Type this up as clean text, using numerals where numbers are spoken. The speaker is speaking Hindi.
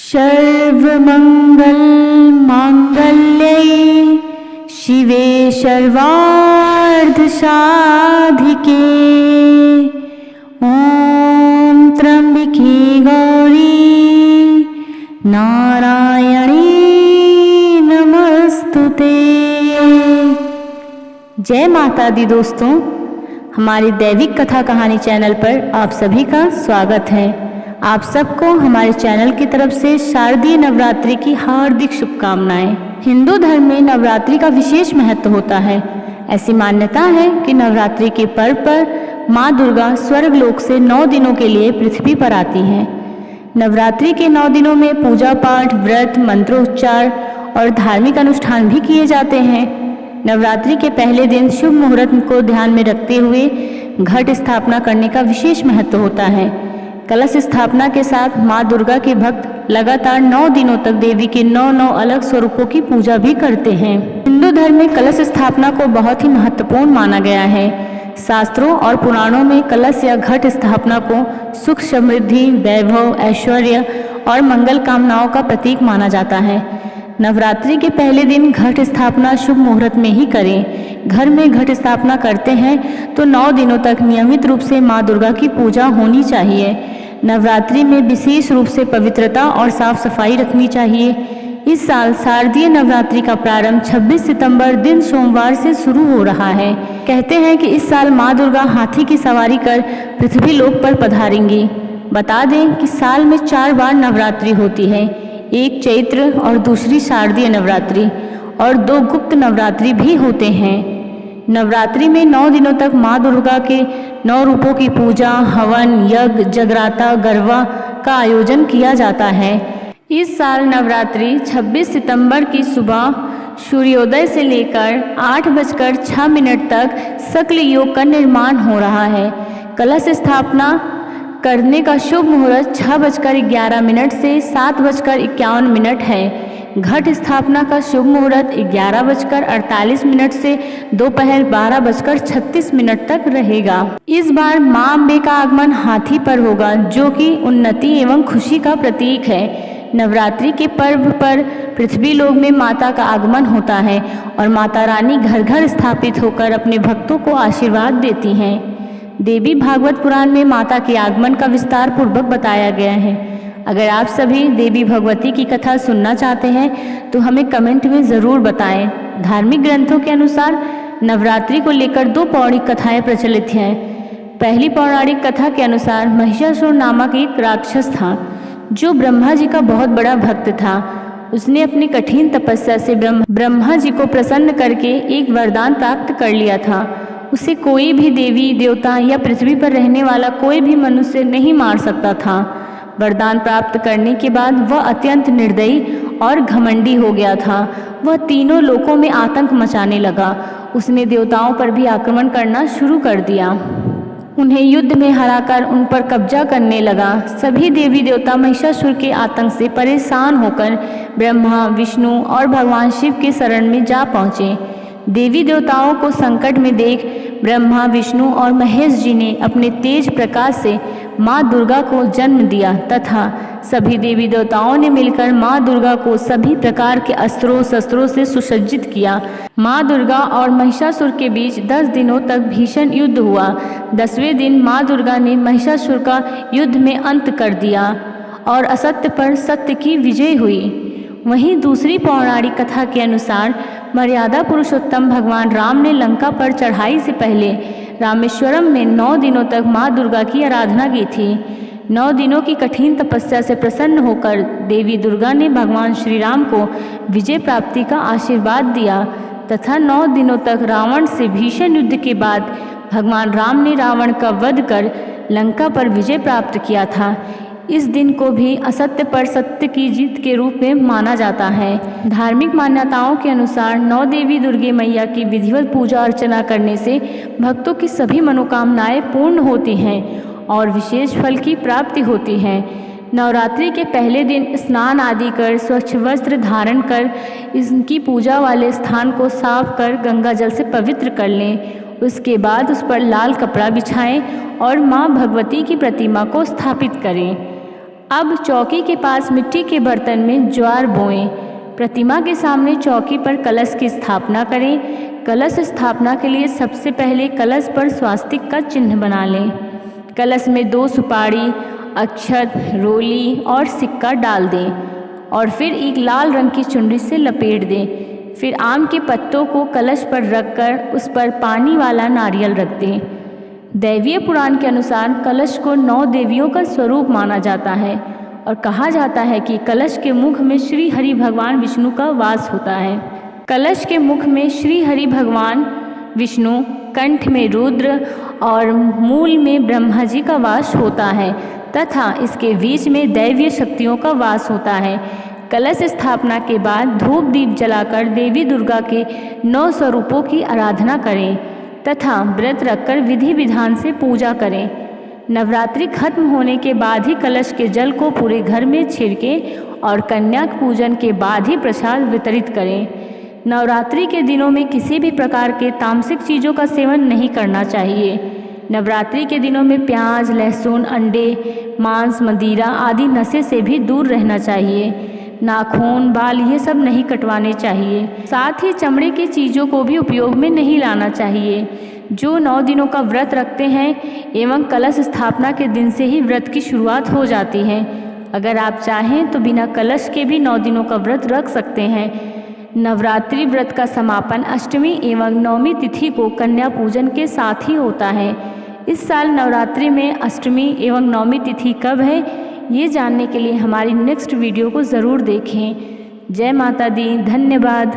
सर्वमंगल मांगल्ये शिवे सर्वार्थ साधिके ओम त्र्यंबके गौरी नारायणी नमस्तुते। जय माता दी दोस्तों, हमारी दैविक कथा कहानी चैनल पर आप सभी का स्वागत है। आप सबको हमारे चैनल की तरफ से शारदीय नवरात्रि की हार्दिक शुभकामनाएं। हिंदू धर्म में नवरात्रि का विशेष महत्व होता है। ऐसी मान्यता है कि नवरात्रि के पर्व पर माँ दुर्गा स्वर्ग लोक से 9 दिनों के लिए पृथ्वी पर आती हैं। नवरात्रि के 9 दिनों में पूजा पाठ, व्रत, मंत्रोच्चार और धार्मिक अनुष्ठान भी किए जाते हैं। नवरात्रि के पहले दिन शुभ मुहूर्त को ध्यान में रखते हुए घट स्थापना करने का विशेष महत्व होता है। कलश स्थापना के साथ माँ दुर्गा के भक्त लगातार 9 दिनों तक देवी के 9 अलग स्वरूपों की पूजा भी करते हैं। हिंदू धर्म में कलश स्थापना को बहुत ही महत्वपूर्ण माना गया है। शास्त्रों और पुराणों में कलश या घट स्थापना को सुख, समृद्धि, वैभव, ऐश्वर्य और मंगल कामनाओं का प्रतीक माना जाता है। नवरात्रि के पहले दिन घट स्थापना शुभ मुहूर्त में ही करें। घर में घट स्थापना करते हैं तो 9 दिनों तक नियमित रूप से माँ दुर्गा की पूजा होनी चाहिए। नवरात्रि में विशेष रूप से पवित्रता और साफ सफाई रखनी चाहिए। इस साल शारदीय नवरात्रि का प्रारंभ 26 सितंबर दिन सोमवार से शुरू हो रहा है। कहते हैं कि इस साल माँ दुर्गा हाथी की सवारी कर पृथ्वी लोक पर पधारेंगी। बता दें कि साल में 4 बार नवरात्रि होती है, एक चैत्र और दूसरी शारदीय नवरात्रि, और 2 गुप्त नवरात्रि भी होते हैं। नवरात्रि में 9 दिनों तक माँ दुर्गा के 9 रूपों की पूजा, हवन, यज्ञ, जगराता, गरबा का आयोजन किया जाता है। इस साल नवरात्रि 26 सितंबर की सुबह सूर्योदय से लेकर 8:06 तक सकल योग का निर्माण हो रहा है। कलश स्थापना करने का शुभ मुहूर्त 6:11 से 7:51 है। घट स्थापना का शुभ मुहूर्त 11:48 से दोपहर 12:36 तक रहेगा। इस बार मां अम्बे का आगमन हाथी पर होगा, जो कि उन्नति एवं खुशी का प्रतीक है। नवरात्रि के पर्व पर पृथ्वी लोक में माता का आगमन होता है और माता रानी घर घर स्थापित होकर अपने भक्तों को आशीर्वाद देती हैं। देवी भागवत पुराण में माता के आगमन का विस्तार पूर्वक बताया गया है। अगर आप सभी देवी भगवती की कथा सुनना चाहते हैं तो हमें कमेंट में ज़रूर बताएं। धार्मिक ग्रंथों के अनुसार नवरात्रि को लेकर 2 पौराणिक कथाएं प्रचलित हैं। पहली पौराणिक कथा के अनुसार महिषासुर नामक एक राक्षस था, जो ब्रह्मा जी का बहुत बड़ा भक्त था। उसने अपनी कठिन तपस्या से ब्रह्मा जी को प्रसन्न करके एक वरदान प्राप्त कर लिया था। उसे कोई भी देवी देवता या पृथ्वी पर रहने वाला कोई भी मनुष्य नहीं मार सकता था। वरदान प्राप्त करने के बाद वह अत्यंत निर्दयी और घमंडी हो गया था। वह तीनों लोकों में आतंक मचाने लगा। उसने देवताओं पर भी आक्रमण करना शुरू कर दिया। उन्हें युद्ध में हराकर उन पर कब्जा करने लगा। सभी देवी देवता महिषासुर के आतंक से परेशान होकर ब्रह्मा, विष्णु और भगवान शिव के शरण में जा पहुँचे। देवी देवताओं को संकट में देख ब्रह्मा, विष्णु और महेश जी ने अपने तेज प्रकाश से माँ दुर्गा को जन्म दिया तथा सभी देवी देवताओं ने मिलकर माँ दुर्गा को सभी प्रकार के अस्त्रों शस्त्रों से सुसज्जित किया। माँ दुर्गा और महिषासुर के बीच 10 दिनों तक भीषण युद्ध हुआ। 10वें दिन माँ दुर्गा ने महिषासुर का युद्ध में अंत कर दिया और असत्य पर सत्य की विजय हुई। वहीं दूसरी पौराणिक कथा के अनुसार मर्यादा पुरुषोत्तम भगवान राम ने लंका पर चढ़ाई से पहले रामेश्वरम में 9 दिनों तक माँ दुर्गा की आराधना की थी। 9 दिनों की कठिन तपस्या से प्रसन्न होकर देवी दुर्गा ने भगवान श्री राम को विजय प्राप्ति का आशीर्वाद दिया तथा 9 दिनों तक रावण से भीषण युद्ध के बाद भगवान राम ने रावण का वध कर लंका पर विजय प्राप्त किया था। इस दिन को भी असत्य पर सत्य की जीत के रूप में माना जाता है। धार्मिक मान्यताओं के अनुसार 9 देवी दुर्गे मैया की विधिवत पूजा अर्चना करने से भक्तों की सभी मनोकामनाएं पूर्ण होती हैं और विशेष फल की प्राप्ति होती है। नवरात्रि के पहले दिन स्नान आदि कर स्वच्छ वस्त्र धारण कर इनकी पूजा वाले स्थान को साफ कर गंगा जल से पवित्र कर लें। उसके बाद उस पर लाल कपड़ा बिछाएं और माँ भगवती की प्रतिमा को स्थापित करें। अब चौकी के पास मिट्टी के बर्तन में ज्वार बोएं। प्रतिमा के सामने चौकी पर कलश की स्थापना करें। कलश स्थापना के लिए सबसे पहले कलश पर स्वास्तिक का चिन्ह बना लें। कलश में 2 सुपारी, अक्षत, रोली और सिक्का डाल दें और फिर एक लाल रंग की चुनरी से लपेट दें। फिर आम के पत्तों को कलश पर रखकर उस पर पानी वाला नारियल रख दें। दैवीय पुराण के अनुसार कलश को 9 देवियों का स्वरूप माना जाता है और कहा जाता है कि कलश के मुख में श्री हरि भगवान विष्णु का वास होता है। कलश के मुख में श्री हरि भगवान विष्णु, कंठ में रुद्र और मूल में ब्रह्मा जी का वास होता है तथा इसके बीच में दैवीय शक्तियों का वास होता है। कलश स्थापना के बाद धूप दीप जलाकर देवी दुर्गा के 9 स्वरूपों की आराधना करें तथा व्रत रखकर विधि विधान से पूजा करें। नवरात्रि खत्म होने के बाद ही कलश के जल को पूरे घर में छिड़कें और कन्या पूजन के बाद ही प्रसाद वितरित करें। नवरात्रि के दिनों में किसी भी प्रकार के तामसिक चीज़ों का सेवन नहीं करना चाहिए। नवरात्रि के दिनों में प्याज, लहसुन, अंडे, मांस, मदिरा आदि नशे से भी दूर रहना चाहिए। नाखून, बाल ये सब नहीं कटवाने चाहिए। साथ ही चमड़े की चीज़ों को भी उपयोग में नहीं लाना चाहिए। जो 9 दिनों का व्रत रखते हैं एवं कलश स्थापना के दिन से ही व्रत की शुरुआत हो जाती है। अगर आप चाहें तो बिना कलश के भी 9 दिनों का व्रत रख सकते हैं। नवरात्रि व्रत का समापन अष्टमी एवं नवमी तिथि को कन्या पूजन के साथ ही होता है। इस साल नवरात्रि में अष्टमी एवं नवमी तिथि कब है, ये जानने के लिए हमारी नेक्स्ट वीडियो को ज़रूर देखें। जय माता दी। धन्यवाद।